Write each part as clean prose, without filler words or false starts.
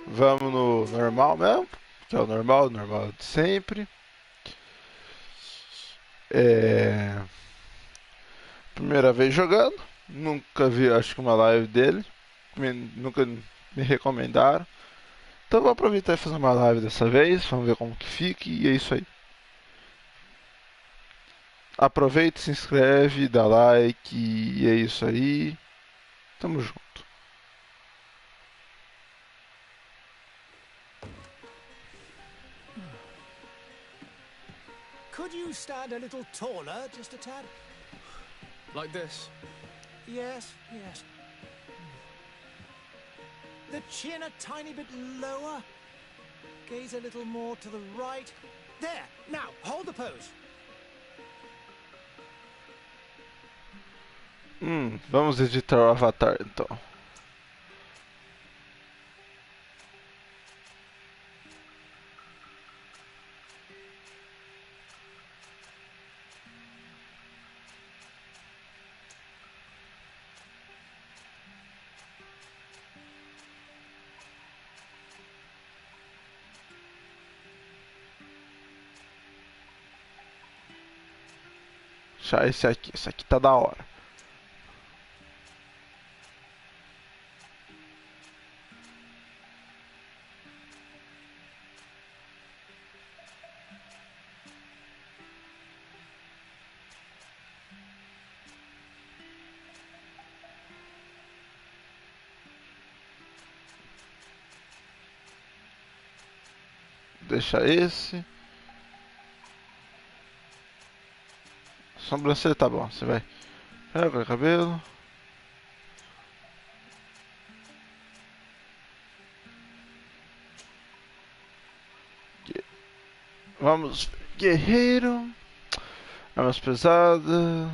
Vamos no normal mesmo, que é o normal de sempre. É... Primeira vez jogando, nunca vi, acho que uma live dele, nunca me recomendaram. Então vou aproveitar e fazer uma live dessa vez, vamos ver como que fica e é isso aí. Aproveita, se inscreve, dá like e é isso aí. Tamo junto. Could you stand a little taller, just a tad? Like this? Yes, yes. The chin a tiny bit lower. Gaze a little more to the right. There! Now, hold the pose. Vamos editar o avatar então. Já esse aqui tá da hora. Deixa esse. Sobrancelha tá bom, você vai. Pega o cabelo. Vamos, guerreiro. Armas pesadas.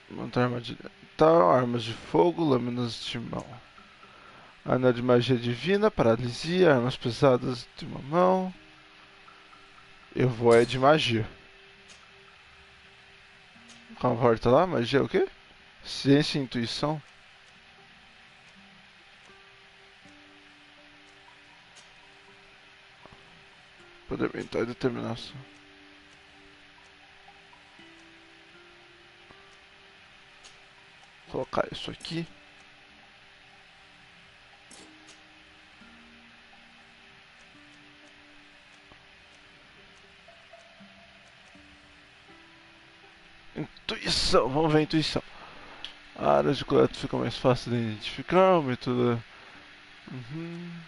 Montar armadilha. Tal, armas de fogo, lâminas de mão. Anel de magia divina, paralisia, armas pesadas de uma mão. Eu vou é de magia. Calma, volta lá, magia é o quê? Ciência e intuição. Poder mental e determinação. Vou colocar isso aqui. Intuição, vamos ver a intuição. A área de coleta fica mais fácil de identificar, o método. Uhum.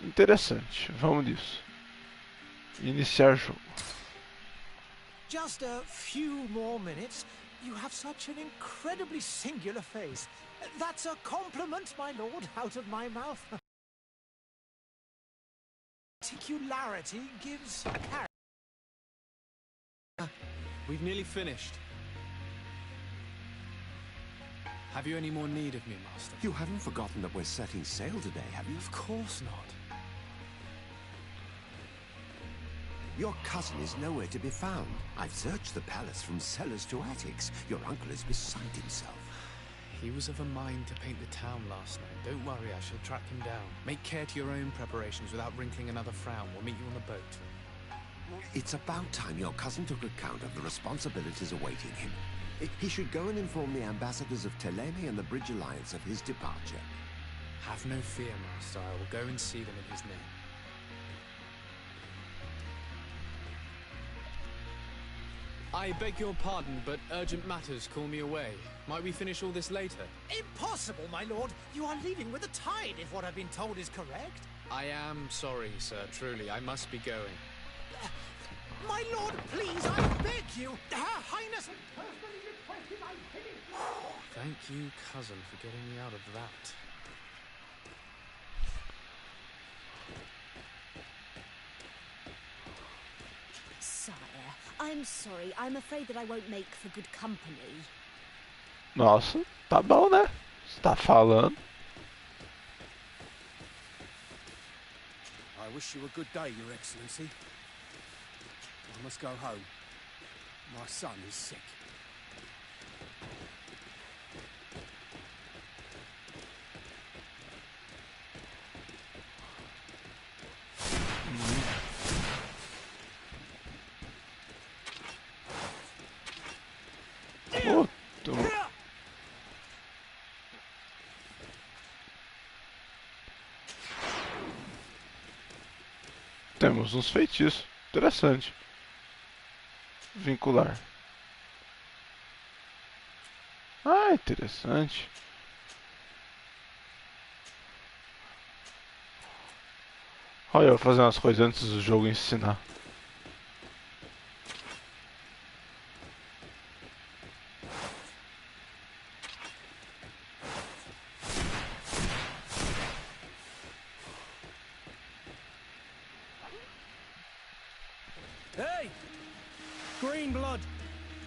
Interessante, vamos nisso. Iniciar jogo. Just a few more minutes. You have such an incredibly singular face. That's a compliment, my lord, out of my mouth. Particularity gives character. We've nearly finished. Have you any more need of me, Master? You haven't forgotten that we're setting sail today, have you? Of course not. Your cousin is nowhere to be found. I've searched the palace from cellars to attics. Your uncle is beside himself. He was of a mind to paint the town last night. Don't worry, I shall track him down. Make care to your own preparations without wrinkling another frown. We'll meet you on the boat. It's about time your cousin took account of the responsibilities awaiting him. He should go and inform the ambassadors of Teleme and the Bridge Alliance of his departure. Have no fear, Master. I will go and see them in his name. I beg your pardon, but urgent matters call me away. Might we finish all this later? Impossible, my lord. You are leaving with the tide, if what I've been told is correct. I am sorry, sir. Truly, I must be going. My lord, please, I beg you. Her Highness personally requested I finish. Thank you, cousin, for getting me out of that. Sire, I'm sorry. I'm afraid that I won't make for good company. Nossa, tá bom, né? Você tá falando. I wish you a good day, Your Excellency. I must go home. My son is sick. Temos uns feitiços. Interessante. Vincular. Ah, interessante. Olha eu fazendo as coisas antes do jogo ensinar. Hey! Green blood!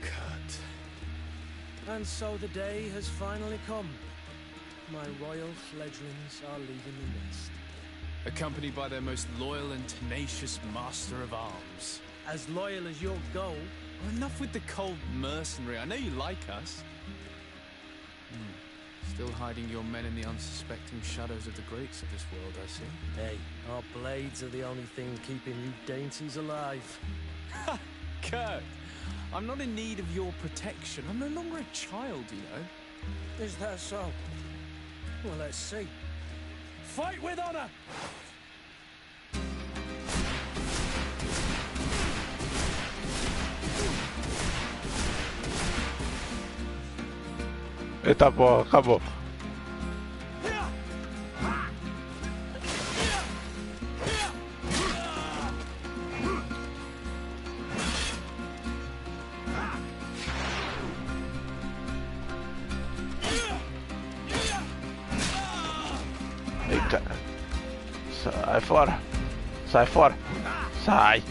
Kurt. And so the day has finally come. My royal fledglings are leaving the nest. Accompanied by their most loyal and tenacious master of arms. As loyal as you'll go. Well, enough with the cold mercenary. I know you like us. Still hiding your men in the unsuspecting shadows of the greats of this world, I see. Hey, our blades are the only thing keeping you dainties alive. Ha! Kurt! I'm not in need of your protection. I'm no longer a child, you know. Is that so? Well, let's see. Fight with honor! Eita porra, acabou. Eita. Sai fora. Sai fora. Sai.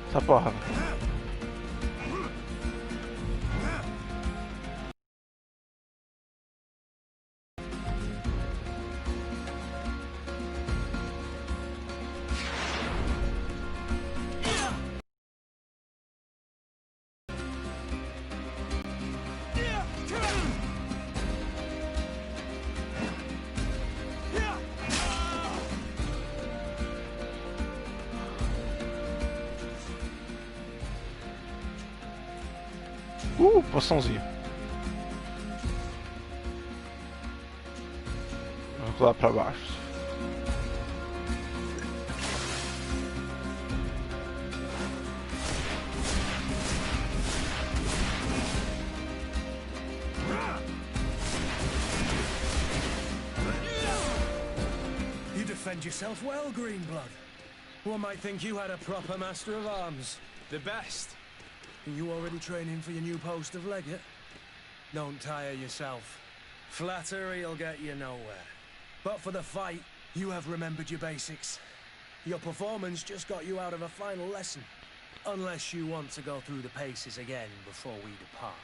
Essa porra. Poçãozinho. Vamos lá pra baixo. You defend yourself well, Greenblood. One might think you had a proper master of arms. The best. You already training for your new post of legate? Don't tire yourself. Flattery'll get you nowhere. But for the fight, you have remembered your basics. Your performance just got you out of a final lesson. Unless you want to go through the paces again before we depart.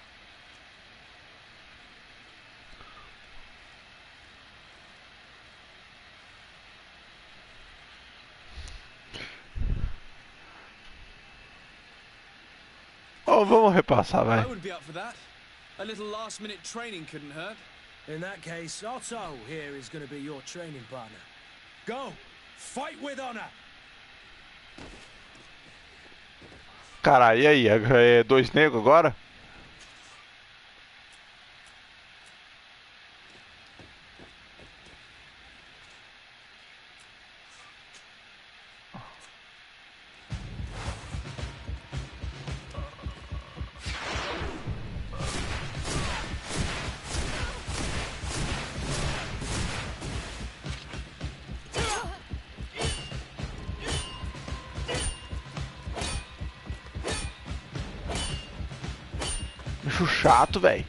Oh, vamos repassar, vai. I would be up for that. A little last-minute training couldn't hurt. In that case, Otto here is going to be your training partner. Go! Fight with honor! Caralho, e aí? É dois negros agora? Bicho chato, velho.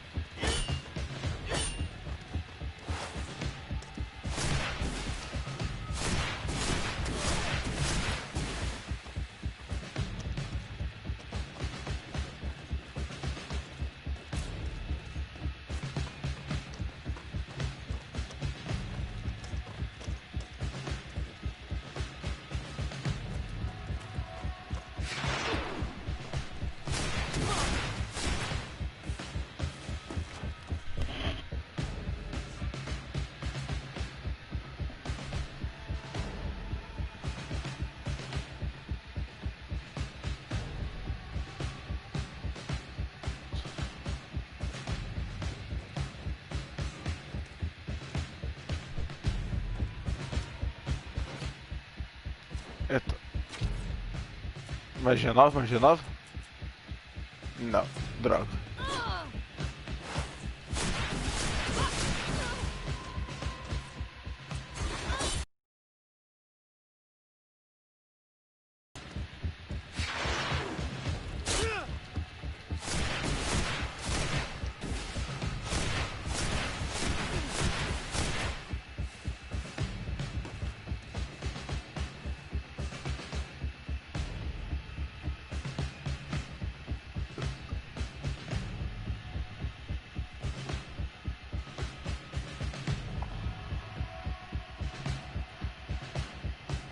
Magia nova, magia nova? Não, droga.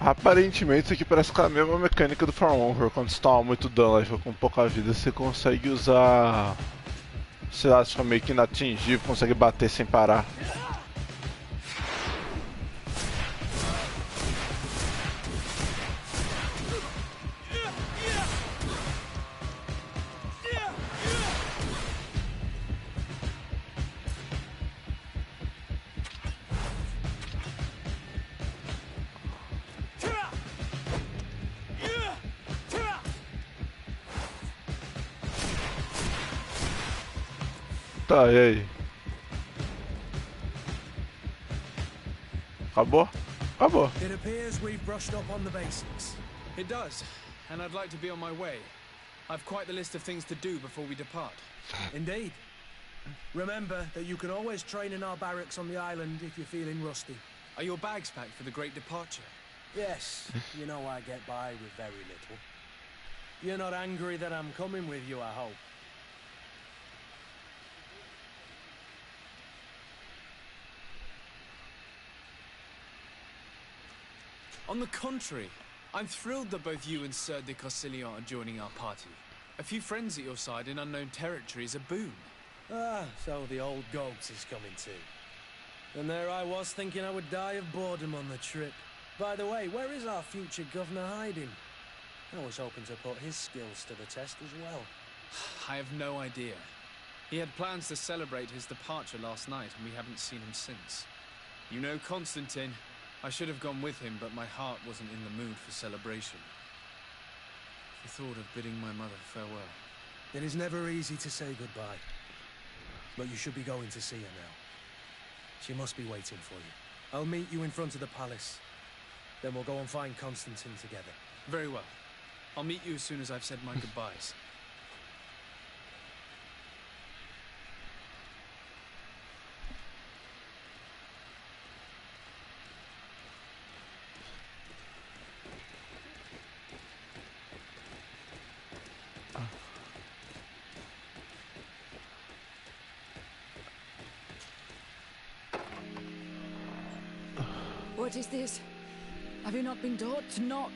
Aparentemente isso aqui parece com a mesma mecânica do Fire Emblem. Quando você toma muito dano e fica com pouca vida, você consegue usar... sei lá, você fica meio que inatingível, consegue bater sem parar. Tá, e aí? Acabou? Acabou. It appears we've brushed up on the basics. It does, and I'd like to be on my way. I've quite the list of things to do before we depart. Indeed. Remember that you can always train in our barracks on the island if you're feeling rusty. Are your bags packed for the great departure? Yes, you know I get by with very little. You're not angry that I'm coming with you, I hope. On the contrary, I'm thrilled that both you and Sir de Corsilion are joining our party. A few friends at your side in unknown territory is a boon. Ah, so the old goat is coming too. And there I was thinking I would die of boredom on the trip. By the way, where is our future governor hiding? I was hoping to put his skills to the test as well. I have no idea. He had plans to celebrate his departure last night, and we haven't seen him since. You know Constantine. I should have gone with him, but my heart wasn't in the mood for celebration. The thought of bidding my mother farewell. It is never easy to say goodbye. But you should be going to see her now. She must be waiting for you. I'll meet you in front of the palace. Then we'll go and find Constantine together. Very well. I'll meet you as soon as I've said my goodbyes. What is this? Have you not been taught to knock?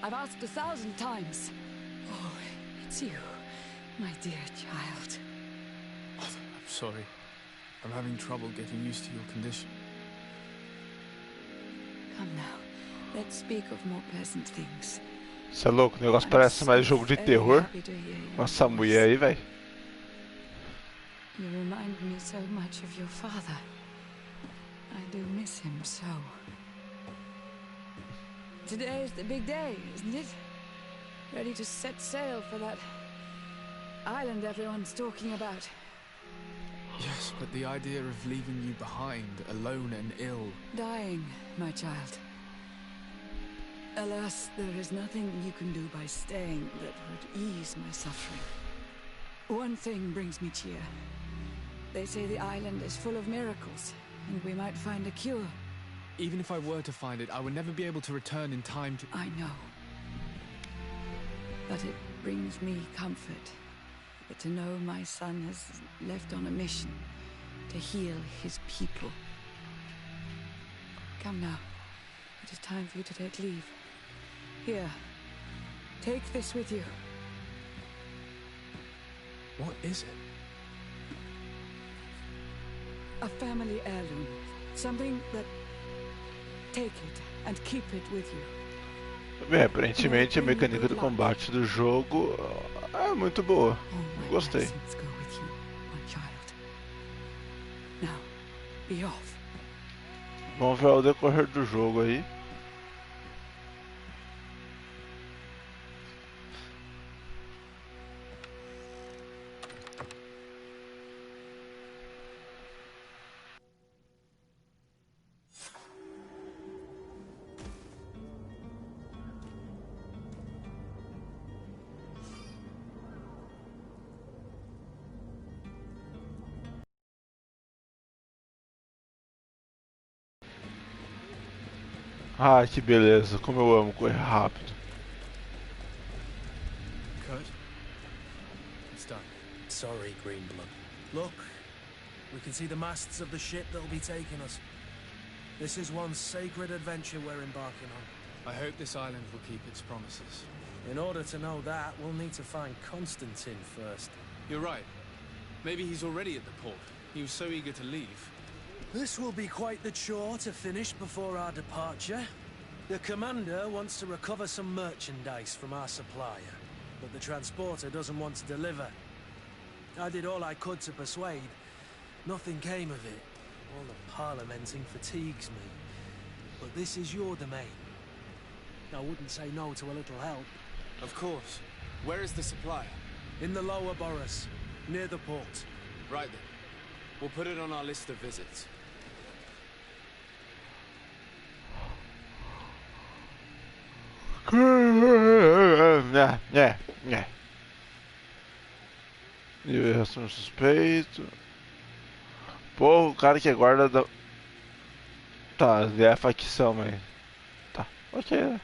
I've asked 1,000 times. Oh, it's you, my dear child. I'm sorry. I'm having trouble getting used to your condition. Come now, let's speak of more pleasant things. Você é louco, o negócio parece mais jogo de terror. Com essa mulher aí, velho. You remind me so much of your father. I do miss him so. Today is the big day, isn't it? Ready to set sail for that island everyone's talking about. Yes, but the idea of leaving you behind, alone and ill... Dying, my child. Alas, there is nothing you can do by staying that would ease my suffering. One thing brings me cheer. They say the island is full of miracles, and we might find a cure. Even if I were to find it, I would never be able to return in time to... I know. But it brings me comfort to know my son has left on a mission to heal his people. Come now. It is time for you to take leave. Here. Take this with you. What is it? A family heirloom. Something that... Take it and keep it with you. Bem, aparentemente a mecânica do combate do jogo é muito boa. Gostei. Go with you, my child. Now, be off. Vamos ver o decorrer do jogo aí. Ah, que beleza. Como eu amo correr rápido. Kurt, it's done. Sorry, Greenblood. Look, we can see the masts of the ship that'll be taking us. This is one sacred adventure we're embarking on. I hope this island will keep its promises. In order to know that, we'll need to find Constantine first. You're right. Maybe he's already at the port. He was so eager to leave. This will be quite the chore to finish before our departure. The commander wants to recover some merchandise from our supplier, but the transporter doesn't want to deliver. I did all I could to persuade. Nothing came of it. All the parliamenting fatigues me. But this is your domain. I wouldn't say no to a little help. Of course. Where is the supplier? In the lower boroughs, near the port. Right then. We'll put it on our list of visits. Diversão suspeito. Pô, o cara que é guarda da. Tá, ele é a facção, mas. Tá, ok, né?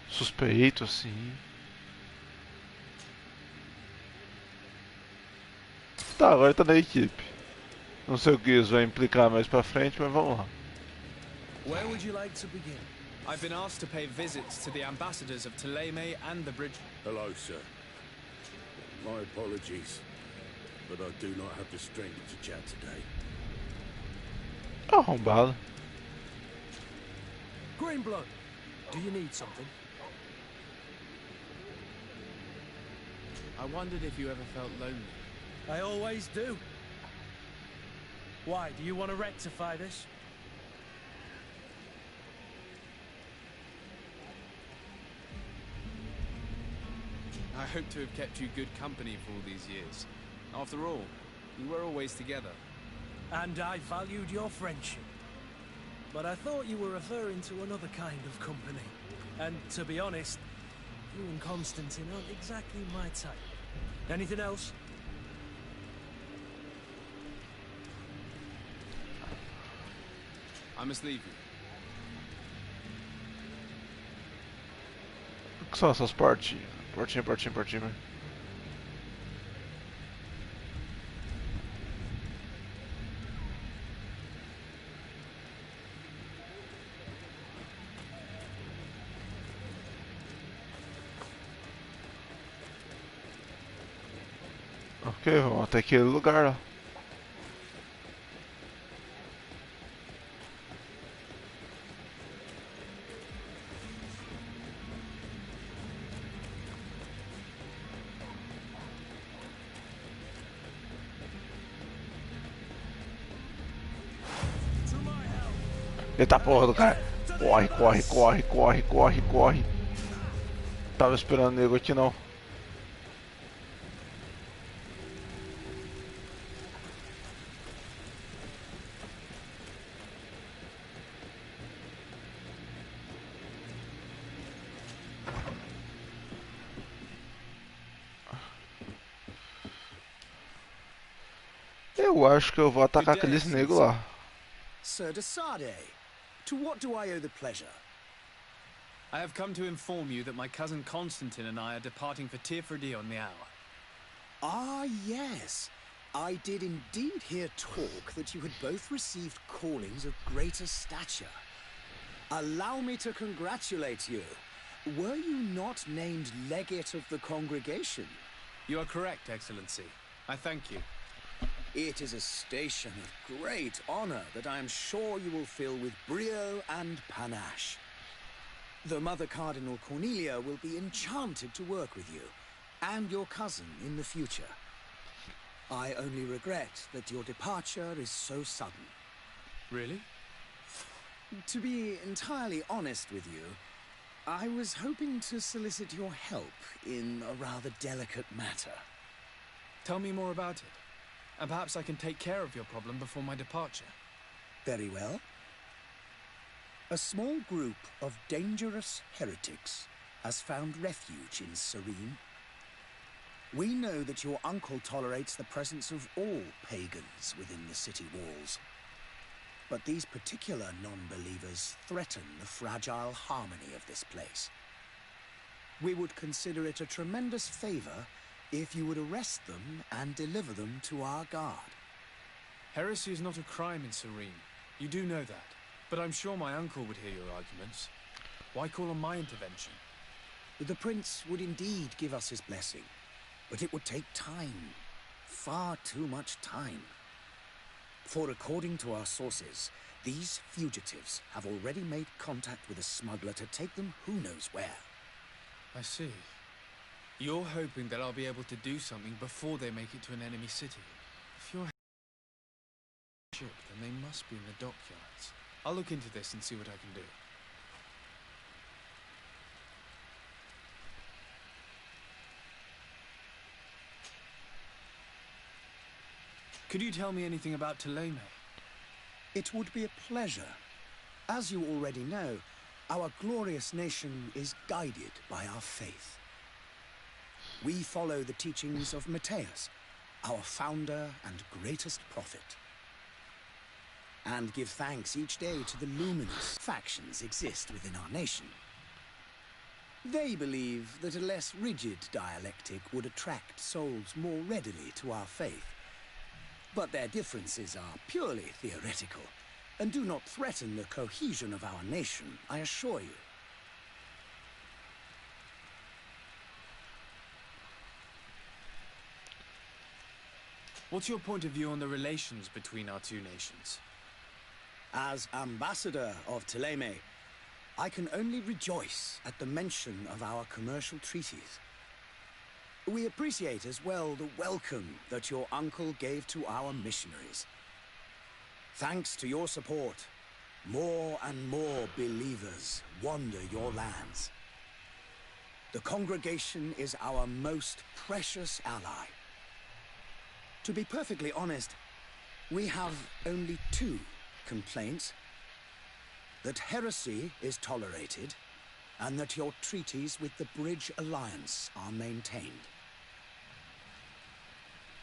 Suspeito, assim. Tá, agora tá na equipe. Não sei o que isso vai implicar mais pra frente, mas vamos lá. Where would you like to begin? I've been asked to pay visits to the ambassadors of Thélème and the bridge. Hello, sir. My apologies, but I do not have the strength to chat today. Arrombado. Greenblood, do you need something? I wondered if you ever felt lonely. I always do. Why, do you want to rectify this? I hope to have kept you good company for all these years. After all, we were always together. And I valued your friendship. But I thought you were referring to another kind of company. And to be honest, you and Constantine aren't exactly my type. Anything else? I must leave you. O que são essas portinhas? Portinha, portinha, portinha. Ok, vamos até aquele lugar lá. Eita porra do cara. Corre, corre, corre, corre, corre, corre. Tava esperando o nego aqui não. Eu acho que eu vou atacar aqueles negros lá. Sir de Sade, to what do I owe the pleasure? I have come to inform you that my cousin Constantine and I are departing for Tirfredi on the hour. Ah, yes. I did indeed hear talk that you had both received callings of greater stature. Allow me to congratulate you. Were you not named legate of the congregation? You are correct, Excellency. I thank you. It is a station of great honor that I am sure you will fill with brio and panache. The Mother Cardinal Cornelia will be enchanted to work with you, and your cousin in the future. I only regret that your departure is so sudden. Really? To be entirely honest with you, I was hoping to solicit your help in a rather delicate matter. Tell me more about it. And perhaps I can take care of your problem before my departure. Very well. A small group of dangerous heretics has found refuge in Serene. We know that your uncle tolerates the presence of all pagans within the city walls. but these particular non-believers threaten the fragile harmony of this place. We would consider it a tremendous favor if you would arrest them and deliver them to our guard. Heresy is not a crime in Serene. You do know that. But I'm sure my uncle would hear your arguments. Why call on my intervention? The prince would indeed give us his blessing, but it would take time. Far too much time. For according to our sources, these fugitives have already made contact with a smuggler to take them who knows where. I see. You're hoping that I'll be able to do something before they make it to an enemy city. If you're a ship, then they must be in the dockyards. I'll look into this and see what I can do. Could you tell me anything about Thélème? It would be a pleasure. As you already know, our glorious nation is guided by our faith. We follow the teachings of Matthias, our founder and greatest prophet, and give thanks each day to the luminous factions exist within our nation. They believe that a less rigid dialectic would attract souls more readily to our faith. But their differences are purely theoretical, and do not threaten the cohesion of our nation, I assure you. What's your point of view on the relations between our two nations? As ambassador of Thélème, I can only rejoice at the mention of our commercial treaties. We appreciate as well the welcome that your uncle gave to our missionaries. Thanks to your support, more and more believers wander your lands. The congregation is our most precious ally. To be perfectly honest, we have only two complaints: that heresy is tolerated, and that your treaties with the Bridge Alliance are maintained.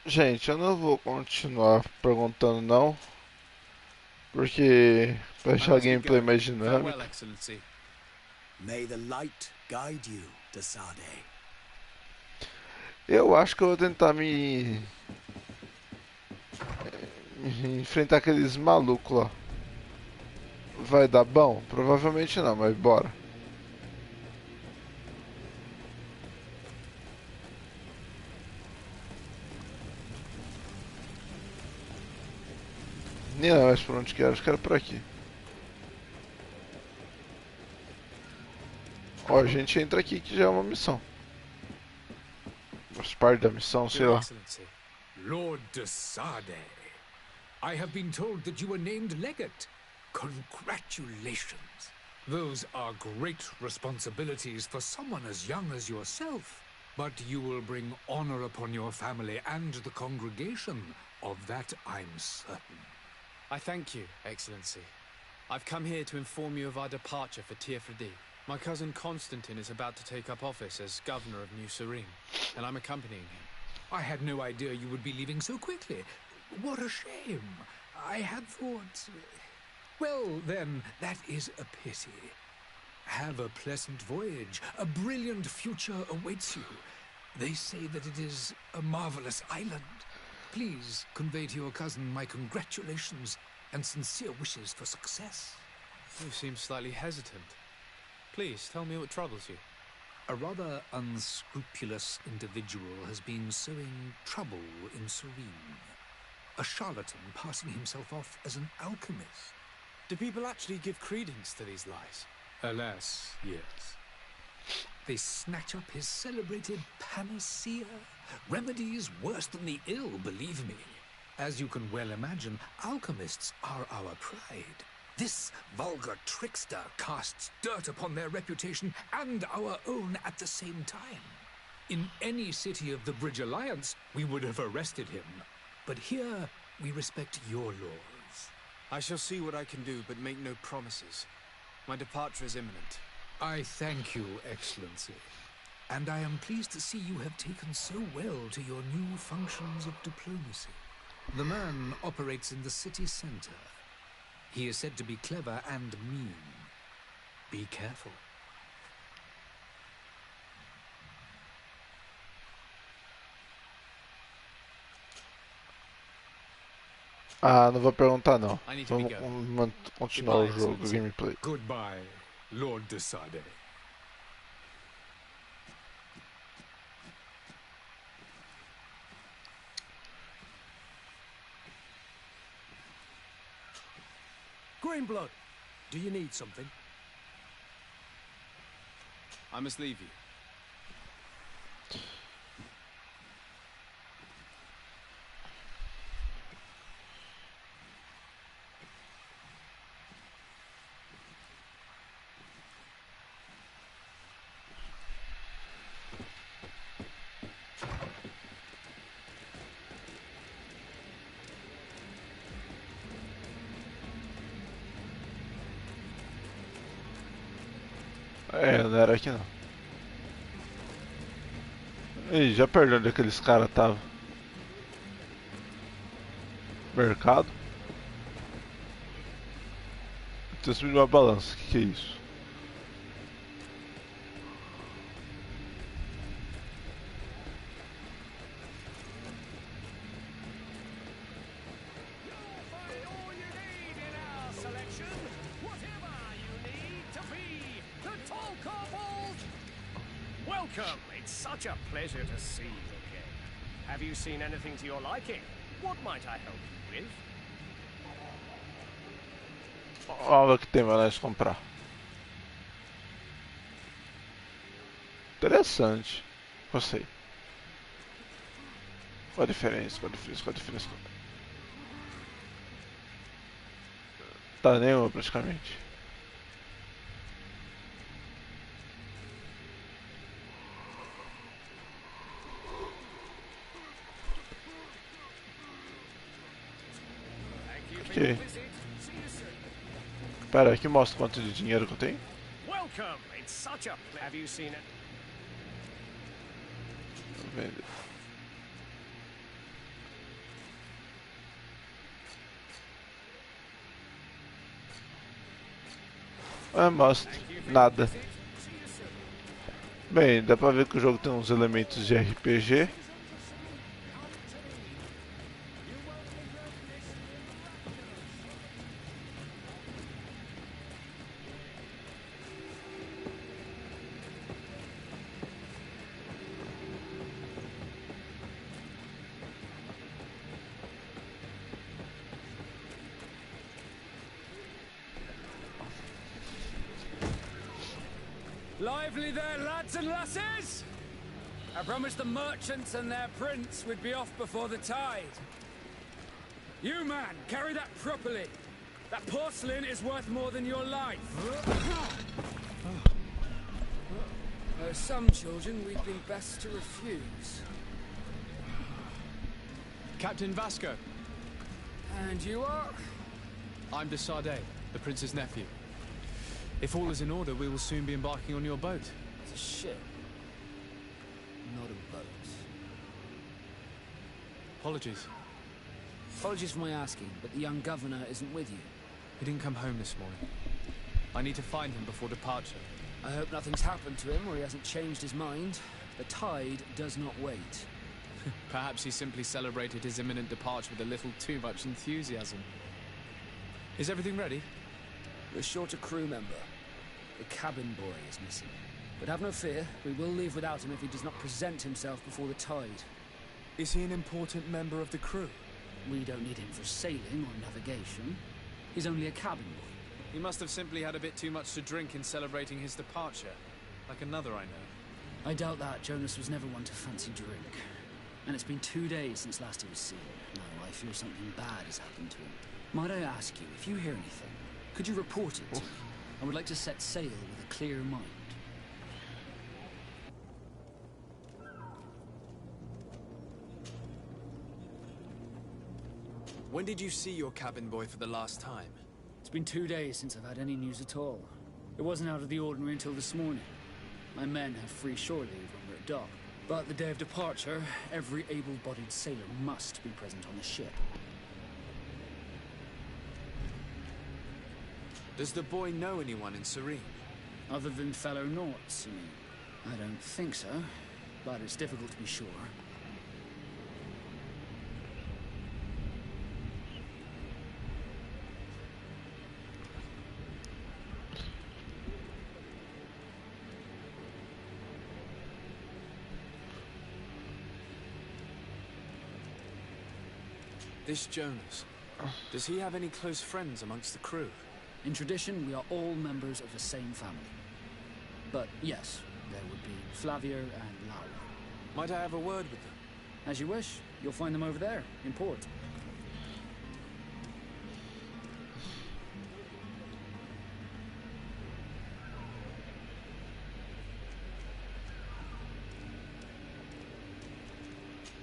Gente, eu não vou continuar perguntando não, porque pra deixar a gameplay mais dinâmica. Farewell, Excellency. May the light guide you, de Sade. Eu acho que eu vou tentar me enfrentar aqueles malucos lá. Vai dar bom? Provavelmente não, mas bora. Nem é mais por onde quero, acho que era por aqui. Ó, a gente entra aqui que já é uma missão. Faz parte da missão, sei Your lá. Excellency. Lord de Sade, I have been told that you were named legate. Congratulations. Those are great responsibilities for someone as young as yourself. But you will bring honor upon your family and the congregation. Of that I'm certain. I thank you, Excellency. I've come here to inform you of our departure for Tiefredi. My cousin Constantine is about to take up office as governor of New Serene, and I'm accompanying him. I had no idea you would be leaving so quickly. What a shame. I had thought... Well, then, that is a pity. Have a pleasant voyage. A brilliant future awaits you. They say that it is a marvelous island. Please convey to your cousin my congratulations and sincere wishes for success. You seem slightly hesitant. Please, tell me what troubles you. A rather unscrupulous individual has been sowing trouble in Serene. A charlatan passing himself off as an alchemist. Do people actually give credence to these lies? Alas, yes. They snatch up his celebrated panacea. Remedies worse than the ill, believe me. As you can well imagine, alchemists are our pride. This vulgar trickster casts dirt upon their reputation and our own at the same time. In any city of the Bridge Alliance, we would have arrested him. But here, we respect your laws. I shall see what I can do, but make no promises. My departure is imminent. I thank you, Excellency. And I am pleased to see you have taken so well to your new functions of diplomacy. The man operates in the city center. He is said to be clever and mean. Be careful. Ah, não vou perguntar não. I need to be Vamos going. continuar o Goodbye, jogo, o Excellency. gameplay. Goodbye, Lord de Sade. Greenblood, do you need something? I must leave you. É, não era aqui não. Ih, já perdi onde aqueles caras estavam. Mercado? Tem subido uma balança, que é isso? Welcome! It's such a pleasure to see you again. Have you seen anything to your liking? What might I help you with? Olha o que tem pra nós comprar. Interessante. Gostei. Qual a diferença? Qual a diferença? Qual a diferença? Tá nenhuma praticamente. Ok. Pera, aqui mostra quanto de dinheiro que eu tenho. Welcome! It's such a pleasure. Have you seen it? Vender. Ah, mostra. Nada. Bem, dá pra ver que o jogo tem uns elementos de RPG. Lively there, lads and lasses! I promised the merchants and their prince we'd be off before the tide. You, man, carry that properly. That porcelain is worth more than your life. There are some children we'd be best to refuse. Captain Vasco. And you are? I'm de Sade, the prince's nephew. If all is in order, we will soon be embarking on your boat. It's a ship, not a boat. Apologies. Apologies for my asking, but the young governor isn't with you. He didn't come home this morning. I need to find him before departure. I hope nothing's happened to him or he hasn't changed his mind. The tide does not wait. Perhaps he simply celebrated his imminent departure with a little too much enthusiasm. Is everything ready? We're short a crew member. The cabin boy is missing. But have no fear, we will leave without him if he does not present himself before the tide. Is he an important member of the crew? We don't need him for sailing or navigation. He's only a cabin boy. He must have simply had a bit too much to drink in celebrating his departure. Like another I know. I doubt that. Jonas was never one to fancy drink. And it's been 2 days since last he was seen. Now I fear something bad has happened to him. Might I ask you, if you hear anything, could you report it to me? I would like to set sail with a clear mind. When did you see your cabin boy for the last time? It's been 2 days since I've had any news at all. It wasn't out of the ordinary until this morning. My men have free shore leave when we're at dock. But the day of departure, every able-bodied sailor must be present on the ship. Does the boy know anyone in Serene? Other than fellow Nauts, you mean? I don't think so, but it's difficult to be sure. This Jonas, does he have any close friends amongst the crew? In tradition, we are all members of the same family. But yes, there would be Flavia and Laura. Might I have a word with them? As you wish. You'll find them over there, in port.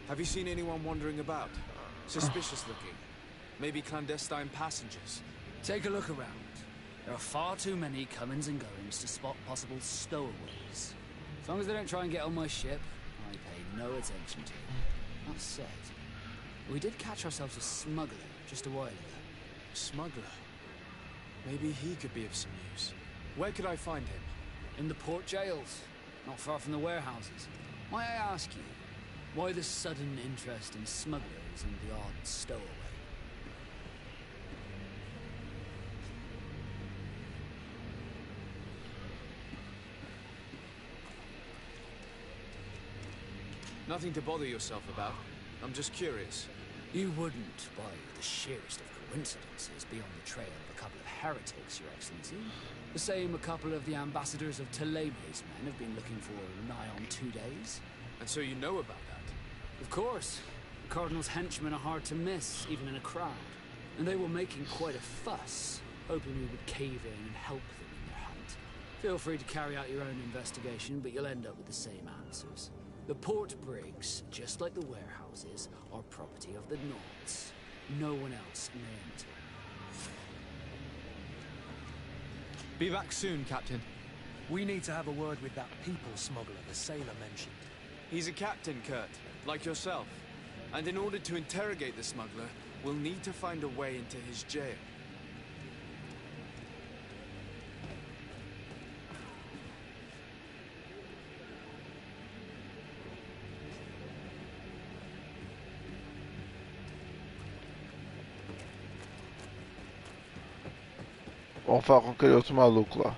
Have you seen anyone wandering about? Suspicious looking. Maybe clandestine passengers. Take a look around. There are far too many comings and goings to spot possible stowaways. As long as they don't try and get on my ship, I pay no attention to them. That said, we did catch ourselves a smuggler just a while ago. Smuggler? Maybe he could be of some use. Where could I find him? In the port jails, not far from the warehouses. Might I ask you, why the sudden interest in smugglers and the odd stowaway? Nothing to bother yourself about. I'm just curious. You wouldn't, by the sheerest of coincidences, be on the trail of a couple of heretics, Your Excellency. The same a couple of the ambassadors of Teleme's men have been looking for nigh on 2 days. And so you know about that? Of course. The Cardinal's henchmen are hard to miss, even in a crowd. And they were making quite a fuss, hoping we would cave in and help them in their hunt. Feel free to carry out your own investigation, but you'll end up with the same answers. The port brigs, just like the warehouses, are property of the Nauts. No one else may enter. Be back soon, Captain. We need to have a word with that people smuggler the sailor mentioned. He's a captain, Kurt, like yourself. And in order to interrogate the smuggler, we'll need to find a way into his jail. Vamos falar com aquele outro maluco lá.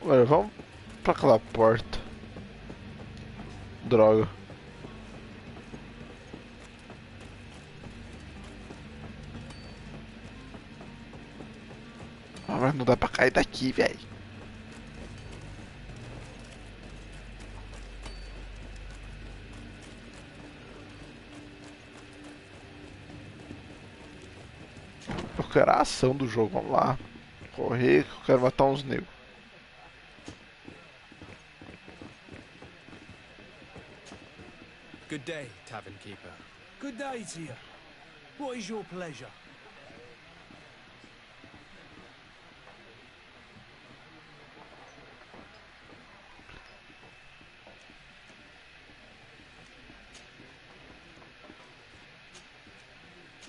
Agora vamos pra aquela porta. Droga. Ah, mas não dá pra cair daqui, velho. Eu quero a ação do jogo, vamos lá. Correr, que eu quero matar uns negros. Good day, tavern keeper. Good day to you. What is your pleasure?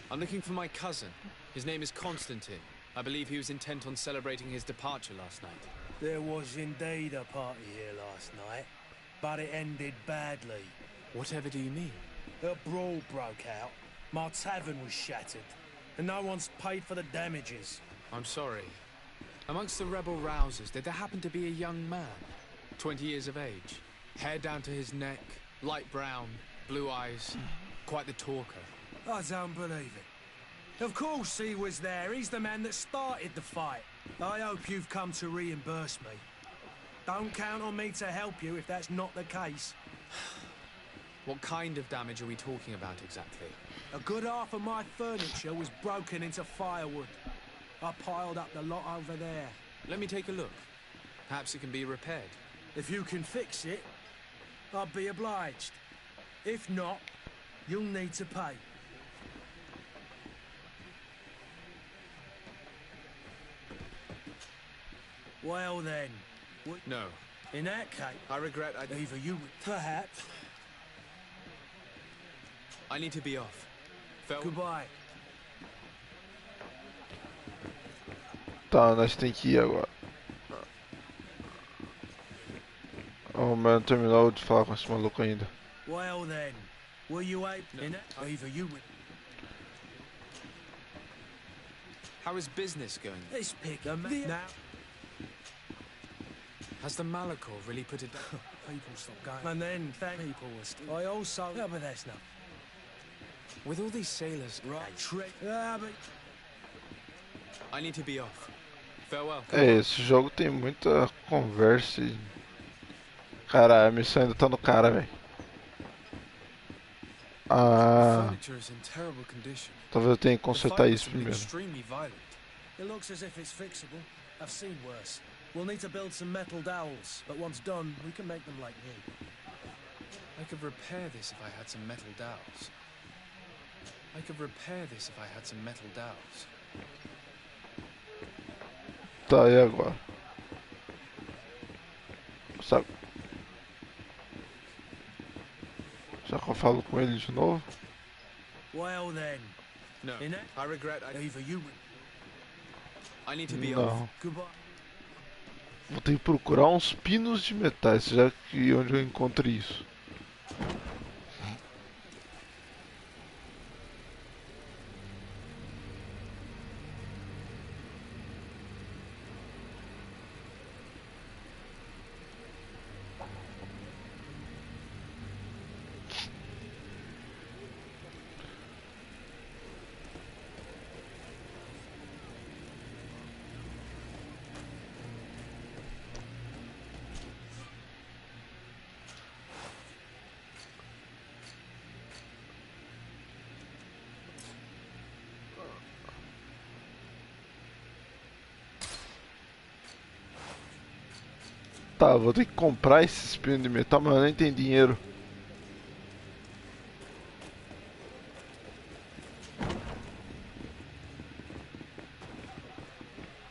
I'm looking for my cousin. His name is Constantine. I believe he was intent on celebrating his departure last night. There was indeed a party here last night, but it ended badly. Whatever do you mean? A brawl broke out. My tavern was shattered, and no one's paid for the damages. I'm sorry. Amongst the rebel rousers, did there happen to be a young man? 20 years of age. Hair down to his neck, light brown, blue eyes. Quite the talker. I don't believe it. Of course he was there. He's the man that started the fight. I hope you've come to reimburse me. Don't count on me to help you if that's not the case. What kind of damage are we talking about exactly? A good half of my furniture was broken into firewood. I piled up the lot over there. Let me take a look. Perhaps it can be repaired. If you can fix it, I'd be obliged. If not, you'll need to pay. Well then. No. In that case... I regret I... Either you... Perhaps. I need to be off. Goodbye. Tá, nós tem que ir agora. O meu não terminou de falar com esse maluco ainda. Well then, were you able? Either you. How is business going? Let's pick them now. Has the Malachor really put it down? People stop going, and then thank people were still. I also. Yeah, but that's not. With all these sailors, Right, trick. But. I need to be off. Farewell. Esse jogo tem muita conversa e... Cara, a missão ainda tá no cara, velho. Ah... Furniture is in terrible condition. Talvez eu tenha que consertar isso primeiro. Extremely violent. It looks as if it's fixable. I've seen worse. We'll need to build some metal dowels, but once done, we can make them like new. I could repair this if I had some metal dowels. I could repair this if I had some metal dowels. Tá, e agora? Sabe? Será que eu falo com ele de novo? Well then. No, I regret Either you. I need to be off. Não. Goodbye. Vou ter que procurar uns pinos de metais, já que onde eu encontro isso. Tá, vou ter que comprar esses pinos de metal, mas eu nem tenho dinheiro.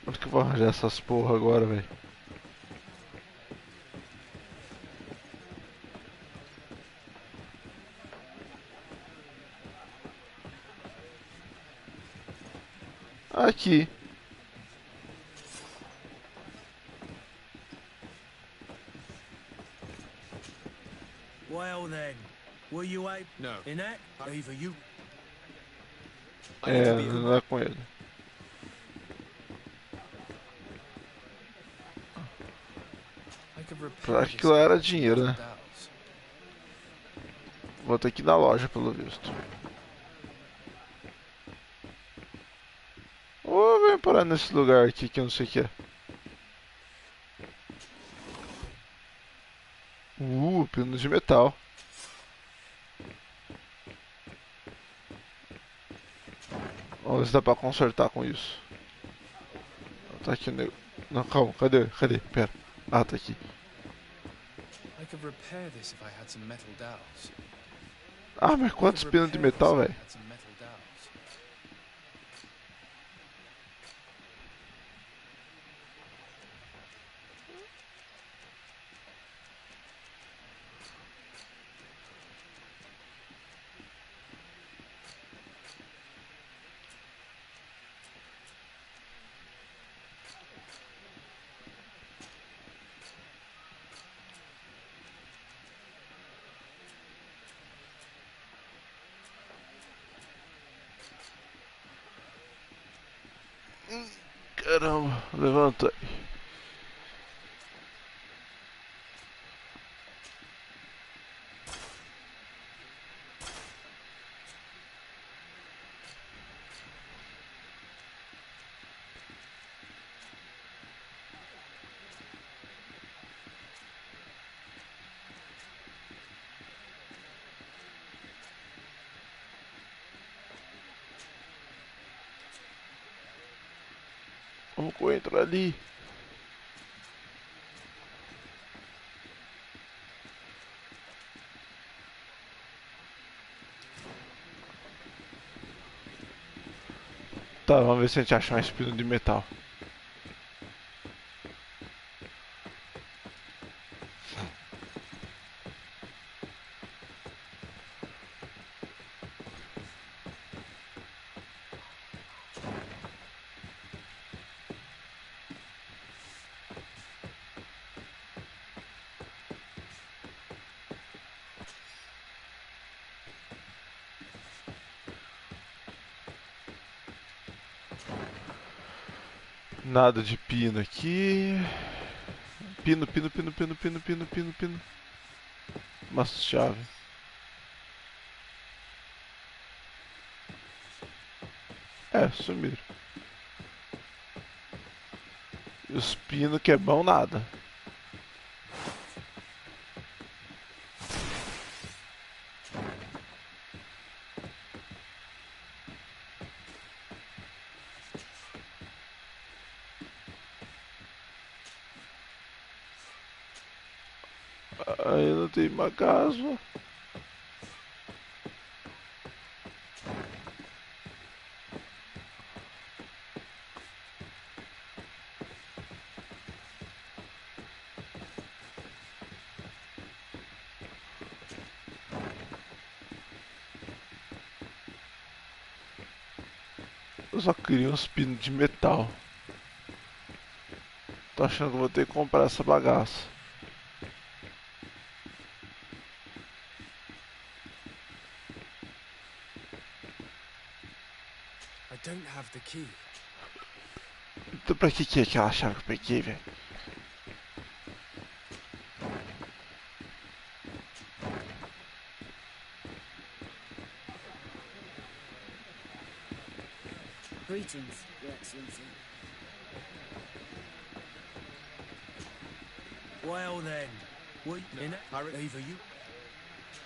Onde que eu vou arranjar essas porra agora, velho? Aqui. Well then, were you able? No. In that, either you. I need to É, be não é com ele. I could repair Pra this aquilo era with dinheiro, metal né? dowels. Vou ter que ir na loja, pelo visto. Ou vem parar nesse lugar aqui que eu não sei o que é. Pinos de metal. Vamos ver se dá pra consertar com isso. Tá aqui o negócio. Não, calma, cadê? Cadê? Pera. Ah, tá aqui. I could repair this if I had some metal dowels. Ah, mas quantos pinos de metal, velho? Had some metal dowels. Caramba, levanta aí. Vamos entrar ali. Tá, vamos ver se a gente acha mais pino de metal. Nada de pino aqui. Pino, pino, pino, pino, pino, pino, pino, pino. Uma chave. É, sumiram. E os pinos que é bom nada. Aí não tem mais casa. Eu só queria uns pinos de metal. Tô achando que vou ter que comprar essa bagaça. I don't have the key. Então pra que é aquela chave que eu peguei, velho? Greetings, Your Excellency. Well then, we in it? Harry? Either you.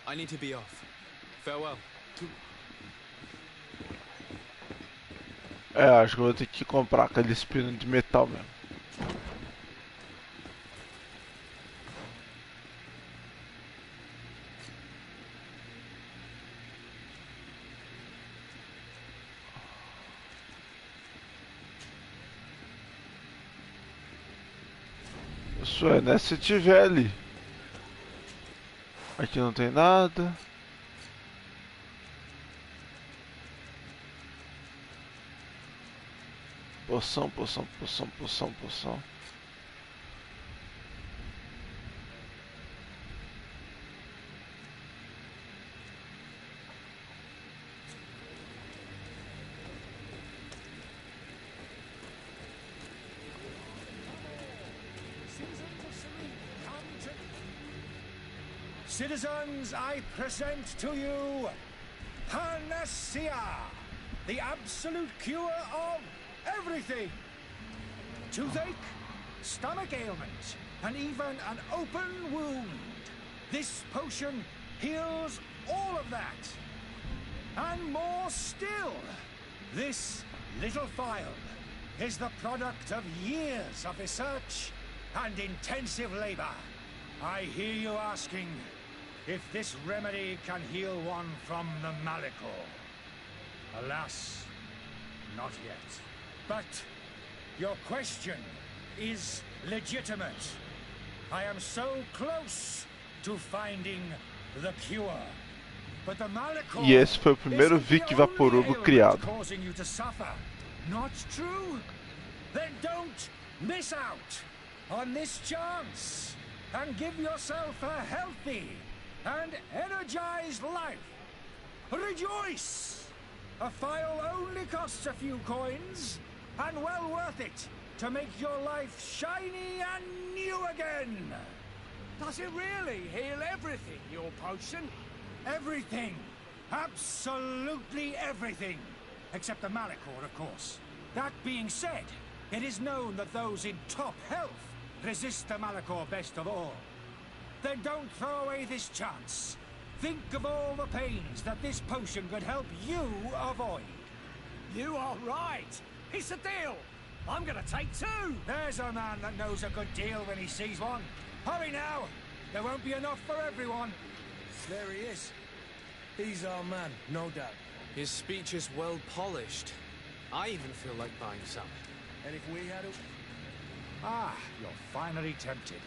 I need to be off. Farewell. É, acho que eu vou ter que comprar aqueles pinos de metal mesmo. Isso é, né? Se tiver ali. Aqui não tem nada. Poção, poção, poção, poção, poção. Citizens, I present to you Panacea, the absolute cure of everything. Toothache, stomach ailment, and even an open wound. This potion heals all of that. And more still, this little phial is the product of years of research and intensive labor. I hear you asking if this remedy can heal one from the Malachor. Alas, not yet. But your question is legitimate. I am so close to finding the cure. But the Malachor E esse foi o primeiro Vic Vaporub criado. causing you to suffer. Not true? Then don't miss out on this chance and give yourself a healthy and energized life. Rejoice! A phial only costs a few coins, and well worth it to make your life shiny and new again. Does it really heal everything, your potion? Everything. Absolutely everything. Except the Malachor, of course. That being said, it is known that those in top health resist the Malachor best of all. Then don't throw away this chance. Think of all the pains that this potion could help you avoid. You are right. It's a deal. I'm gonna take two. There's a man that knows a good deal when he sees one. Hurry now. There won't be enough for everyone. There he is. He's our man, no doubt. His speech is well polished. I even feel like buying some. And if we had a... Ah, you're finally tempted.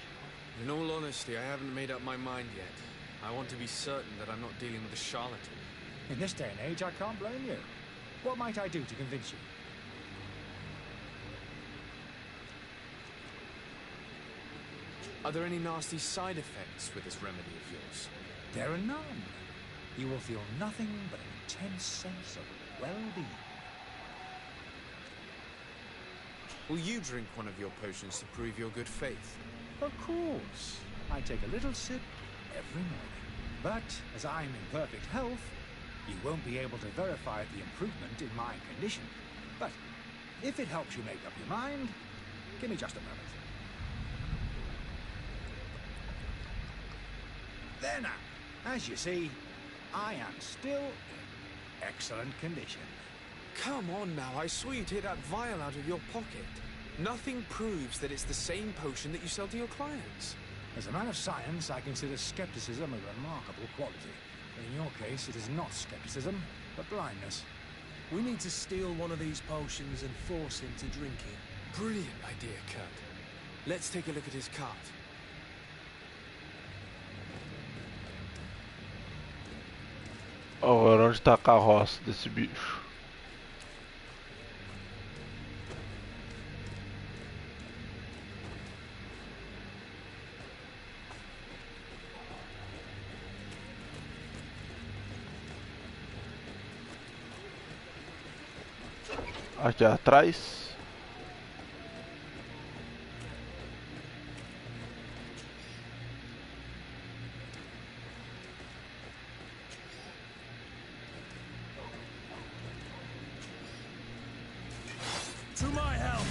In all honesty, I haven't made up my mind yet. I want to be certain that I'm not dealing with a charlatan. In this day and age, I can't blame you. What might I do to convince you? Are there any nasty side effects with this remedy of yours? There are none. you will feel nothing but an intense sense of well-being. Will you drink one of your potions to prove your good faith? Of course. I take a little sip every morning. But as I'm in perfect health, you won't be able to verify the improvement in my condition. But if it helps you make up your mind, give me just a moment. There now. As you see, I am still in excellent condition. Come on now, I swore you'd take that vial out of your pocket. Nothing proves that it's the same potion that you sell to your clients. As a man of science, I consider skepticism a remarkable quality. In your case, it is not skepticism, but blindness. We need to steal one of these potions and force him to drink it. Brilliant idea, Kurt. Let's take a look at his cart. Agora onde está a carroça desse bicho? Aqui atrás. To my help,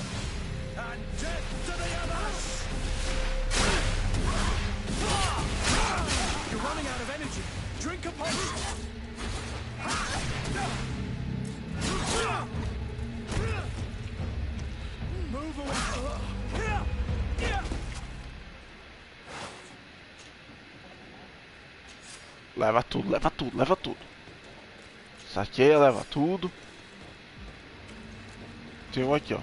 and death to the others! You're running out of energy. Drink a potion. Move away. Leva tudo, leva tudo, leva tudo. Saqueia, leva tudo. Tem um aqui, ó.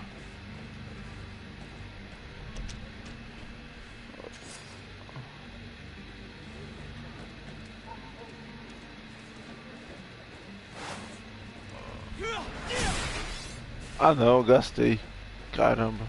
Ah não, gastei. Caramba.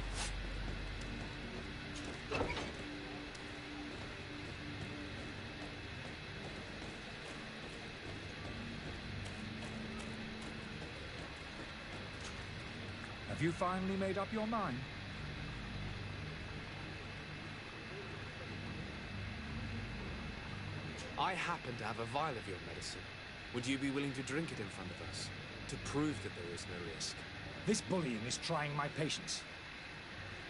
Have you finally made up your mind? I happen to have a vial of your medicine. Would you be willing to drink it in front of us? To prove that there is no risk? This bullying is trying my patience.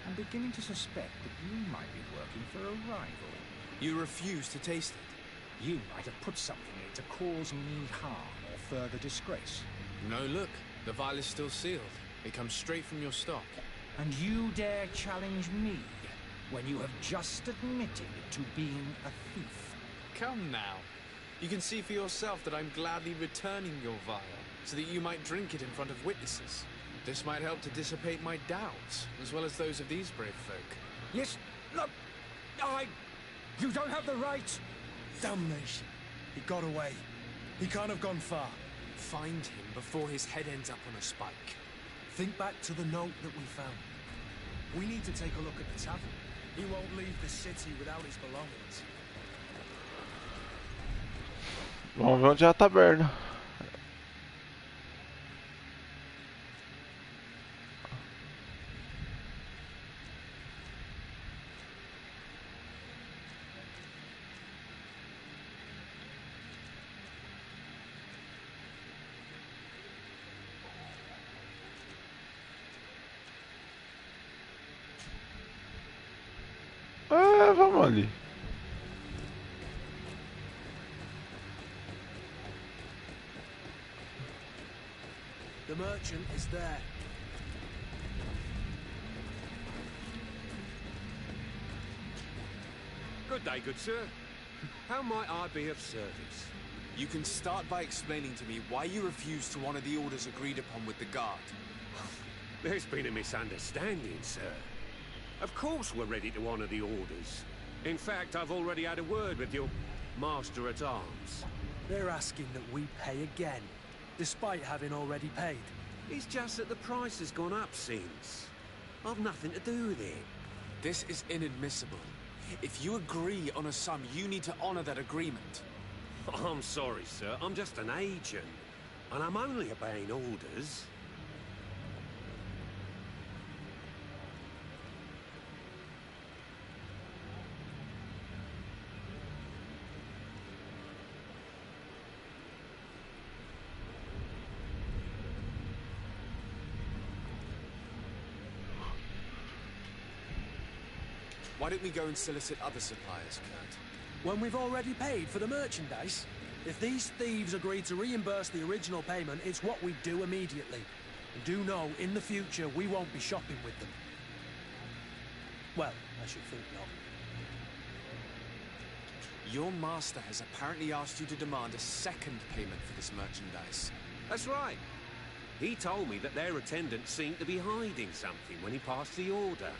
I'm beginning to suspect that you might be working for a rival. You refuse to taste it? You might have put something in it to cause me harm or further disgrace. No, look. The vial is still sealed. It comes straight from your stock. And you dare challenge me when you have just admitted to being a thief? Come now. You can see for yourself that I'm gladly returning your vial, so that you might drink it in front of witnesses. This might help to dissipate my doubts, as well as those of these brave folk. Yes, look, you don't have the right. Damnation. He got away. He can't have gone far. Find him before his head ends up on a spike. Think back to the note that we found. We need to take a look at the tavern. He won't leave the city without his belongings. Vamos ver onde é a taberna. Vamos ali. The merchant is there. Good day, good sir. How might I be of service? You can start by explaining to me why you refuse to honor the orders agreed upon with the guard. There's been a misunderstanding, sir. Of course we're ready to honor the orders. In fact, I've already had a word with your master-at-arms. They're asking that we pay again, despite having already paid. It's just that the price has gone up since. I've nothing to do with it. This is inadmissible. If you agree on a sum, you need to honor that agreement. I'm sorry, sir. I'm just an agent. And I'm only obeying orders. Why don't we go and solicit other suppliers, Kurt? When we've already paid for the merchandise? If these thieves agree to reimburse the original payment, it's what we do immediately. And do know, in the future, we won't be shopping with them. Well, I should think not. Your master has apparently asked you to demand a second payment for this merchandise. That's right. He told me that their attendant seemed to be hiding something when he passed the order.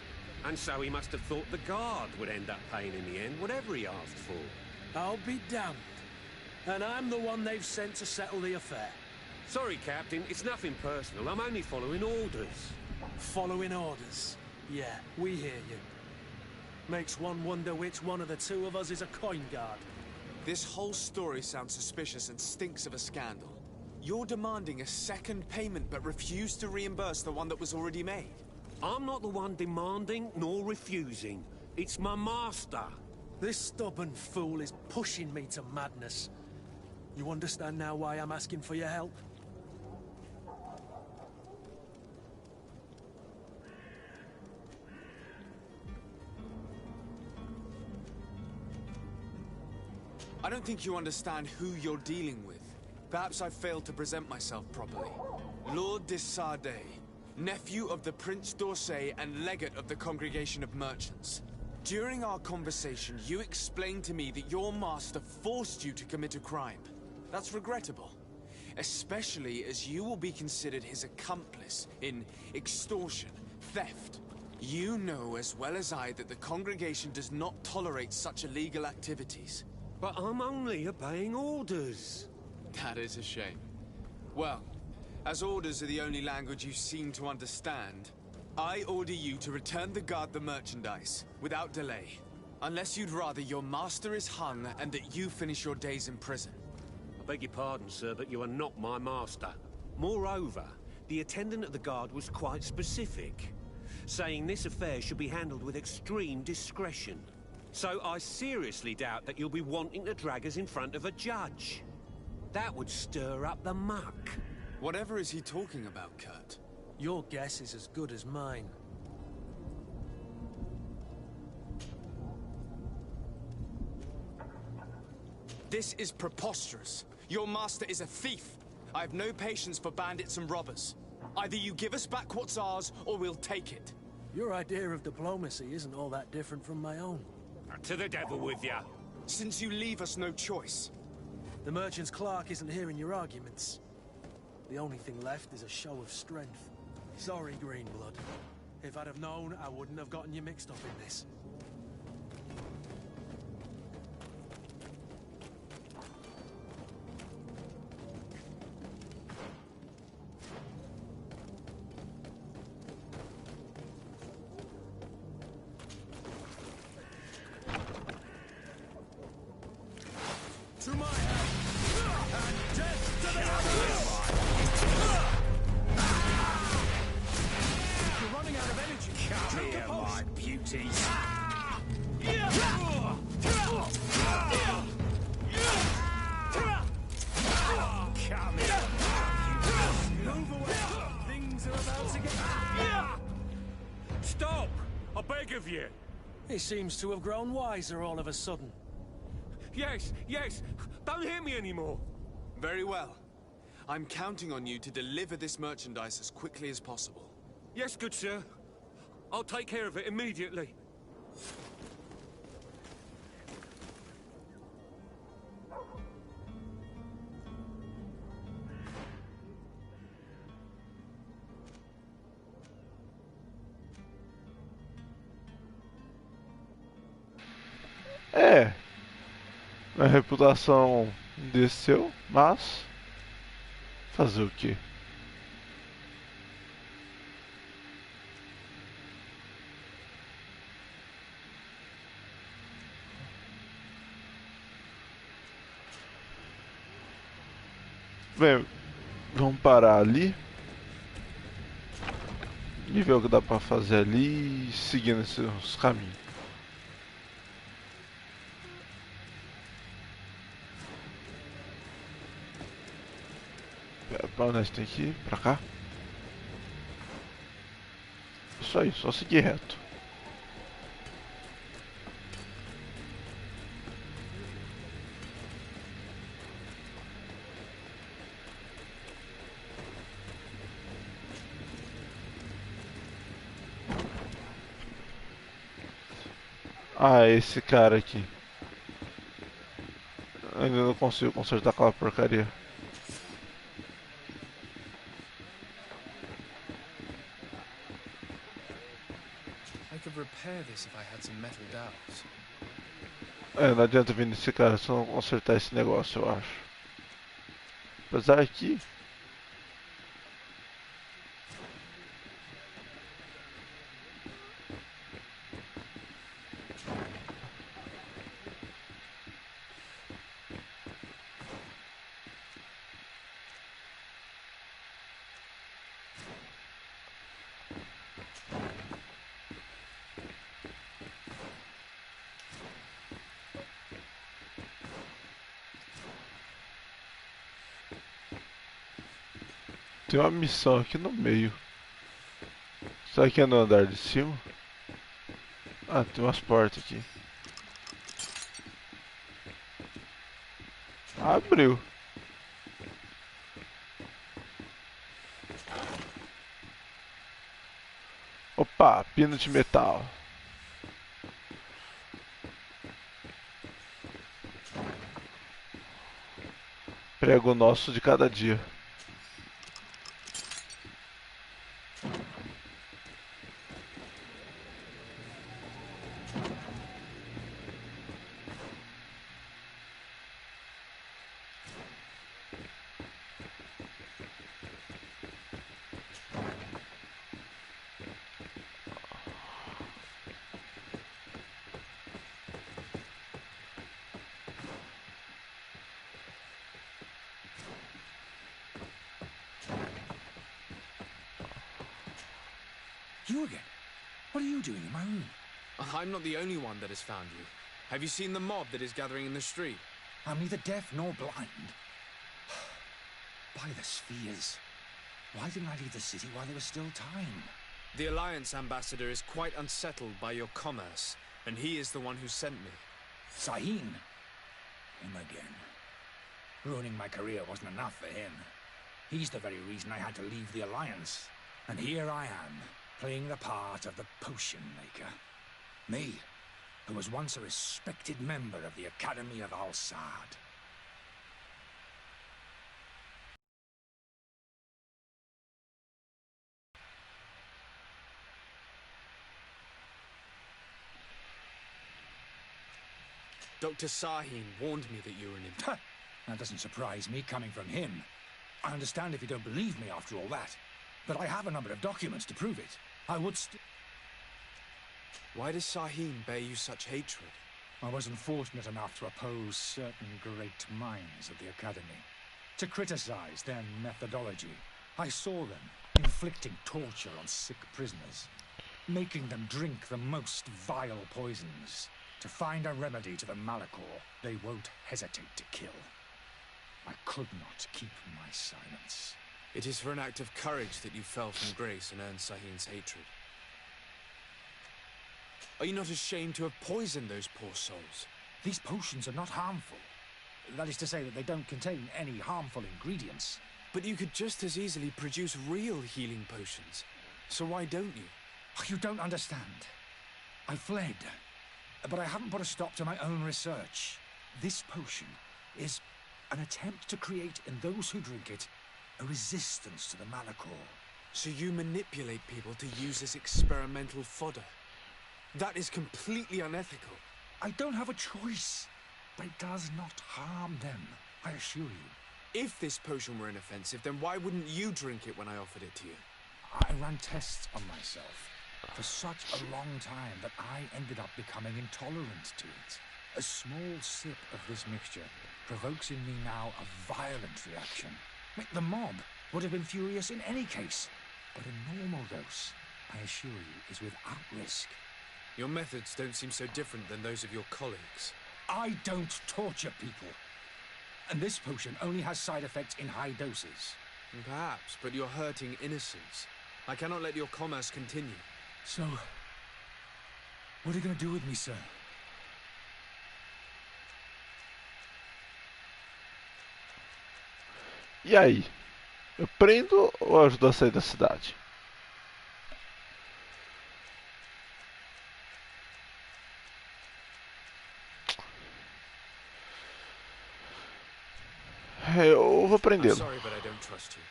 And so he must have thought the guard would end up paying in the end, whatever he asked for. I'll be damned. And I'm the one they've sent to settle the affair. Sorry, Captain, it's nothing personal. I'm only following orders. Following orders? Yeah, we hear you. Makes one wonder which one of the two of us is a coin guard. This whole story sounds suspicious and stinks of a scandal. You're demanding a second payment but refuse to reimburse the one that was already made. I'm not the one demanding nor refusing. It's my master. This stubborn fool is pushing me to madness. You understand now why I'm asking for your help? I don't think you understand who you're dealing with. Perhaps I failed to present myself properly. Lord de Sardet, nephew of the Prince d'Orsay and legate of the Congregation of Merchants. During our conversation, you explained to me that your master forced you to commit a crime. That's regrettable, especially as you will be considered his accomplice in extortion, theft. You know as well as I that the Congregation does not tolerate such illegal activities. But I'm only obeying orders. That is a shame. Well, as orders are the only language you seem to understand, I order you to return the guard the merchandise, without delay. Unless you'd rather your master is hung and that you finish your days in prison. I beg your pardon, sir, but you are not my master. Moreover, the attendant of the guard was quite specific, saying this affair should be handled with extreme discretion. So I seriously doubt that you'll be wanting to drag us in front of a judge. That would stir up the muck. Whatever is he talking about, Kurt? Your guess is as good as mine. This is preposterous. Your master is a thief. I have no patience for bandits and robbers. Either you give us back what's ours, or we'll take it. Your idea of diplomacy isn't all that different from my own. To the devil with ya. Since you leave us no choice. The merchant's clerk isn't hearing your arguments. The only thing left is a show of strength. Sorry, Greenblood. If I'd have known, I wouldn't have gotten you mixed up in this. To my hand, and death to the others! You're running out of energy. Come Take here, a potion. my beauty. Come here. Move away. Things are about to get... Stop! I beg of you. He seems to have grown wiser all of a sudden. Yes, yes. Don't hit me anymore. Very well. I'm counting on you to deliver this merchandise as quickly as possible. Yes, good sir. I'll take care of it immediately. É, a reputação desceu, mas fazer o quê? Bem, vamos parar ali e ver o que dá pra fazer ali e seguindo esses caminhos. Pra onde nós tem que ir? Pra cá? Isso aí, só seguir reto. Ah, esse cara aqui. Ainda não consigo consertar aquela porcaria. I could repair this if I had some metal dowels. É, não adianta vir nesse cara se eu não consertar esse negócio, eu acho. Apesar que... tem uma missão aqui no meio. Será que é no andar de cima? Ah, tem umas portas aqui. Abriu. Opa, pino de metal. Prego nosso de cada dia. You again? What are you doing in my room? I'm not the only one that has found you. Have you seen the mob that is gathering in the street? I'm neither deaf nor blind. By the spheres. Why didn't I leave the city while there was still time? The Alliance ambassador is quite unsettled by your commerce, and he is the one who sent me. Sahin? Him again. Ruining my career wasn't enough for him. He's the very reason I had to leave the Alliance. And here I am, playing the part of the potion maker. Me, who was once a respected member of the Academy of Al-Sad. Dr. Sahin warned me that you were an imp. That doesn't surprise me, coming from him. I understand if you don't believe me after all that. But I have a number of documents to prove it. I would Why does Sahin bear you such hatred? I wasn't fortunate enough to oppose certain great minds of the Academy. To criticize their methodology. I saw them inflicting torture on sick prisoners. Making them drink the most vile poisons. To find a remedy to the Malachor they won't hesitate to kill. I could not keep my silence. It is for an act of courage that you fell from grace and earned Sahin's hatred. Are you not ashamed to have poisoned those poor souls? These potions are not harmful. That is to say that they don't contain any harmful ingredients. But you could just as easily produce real healing potions. So why don't you? Oh, you don't understand. I fled. But I haven't put a stop to my own research. This potion is an attempt to create in those who drink it a resistance to the Malachor. So you manipulate people to use as experimental fodder? That is completely unethical. I don't have a choice. But it does not harm them, I assure you. If this potion were inoffensive, then why wouldn't you drink it when I offered it to you? I ran tests on myself for such a long time that I ended up becoming intolerant to it. A small sip of this mixture provokes in me now a violent reaction. The mob would have been furious in any case. But a normal dose, I assure you, is without risk. Your methods don't seem so different than those of your colleagues. I don't torture people. And this potion only has side effects in high doses. Perhaps, but you're hurting innocents. I cannot let your commerce continue. So, what are you going to do with me, sir? E aí? Eu prendo ou ajudo a sair da cidade? Eu vou I'm prendê-lo. sorry, but I don't trust you.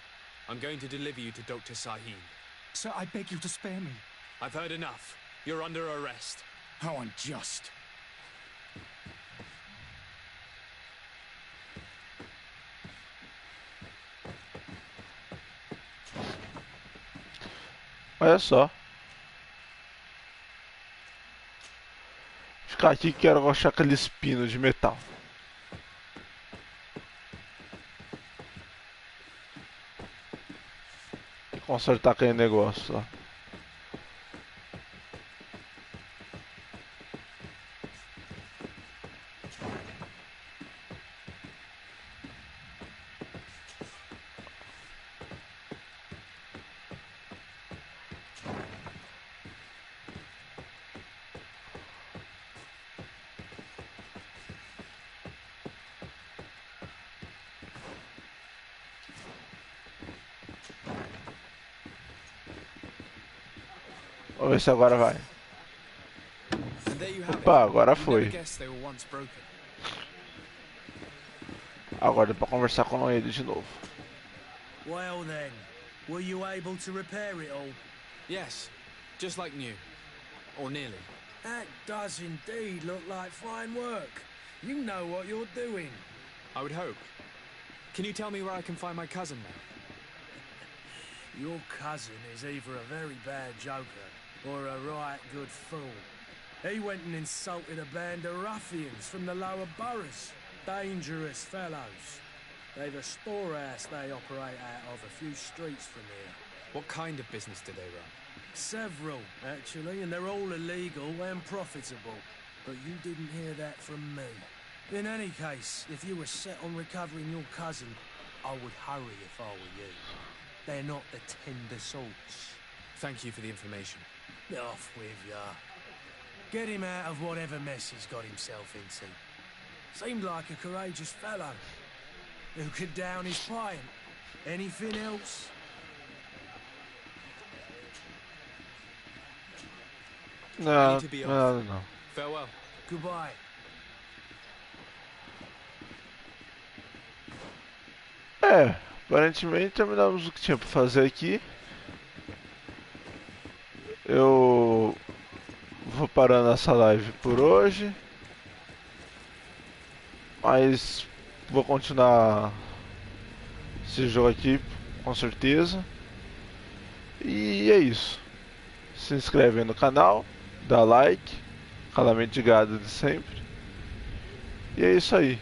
I'm going to deliver you to Dr. Saheen. Sir, I beg you to spare me. I've heard enough. You're under arrest. How unjust. Olha só. Ficar aqui que quero achar aqueles pinos de metal. E consertar aquele negócio lá. Vamos ver se agora vai. And there you have it. Opa, agora You never foi. guessed they were once broken. Agora dá pra conversar com ele de novo. Well then, were you able to repair it all? Yes, just like new. Or nearly. That does indeed look like fine work. You know what you're doing. I would hope. Can you tell me where I can find my cousin now? Your cousin is either a very bad joker or a right good fool. He went and insulted a band of ruffians from the lower boroughs. Dangerous fellows. They've a storehouse they operate out of a few streets from here. What kind of business do they run? Several, actually, and they're all illegal and profitable. But you didn't hear that from me. In any case, if you were set on recovering your cousin, I would hurry if I were you. They're not the tender sorts. Thank you for the information. Off with ya. Get him out of whatever mess he's got himself into. Seemed like a courageous fellow. Who could down his pint? Anything else? Não, need to be off. nada não. Farewell. Goodbye. Aparentemente terminamos o que tinha pra fazer aqui. Eu vou parando essa live por hoje. Mas vou continuar esse jogo aqui com certeza. E é isso. Se inscreve aí no canal, dá like, aquela mendigada de sempre. E é isso aí.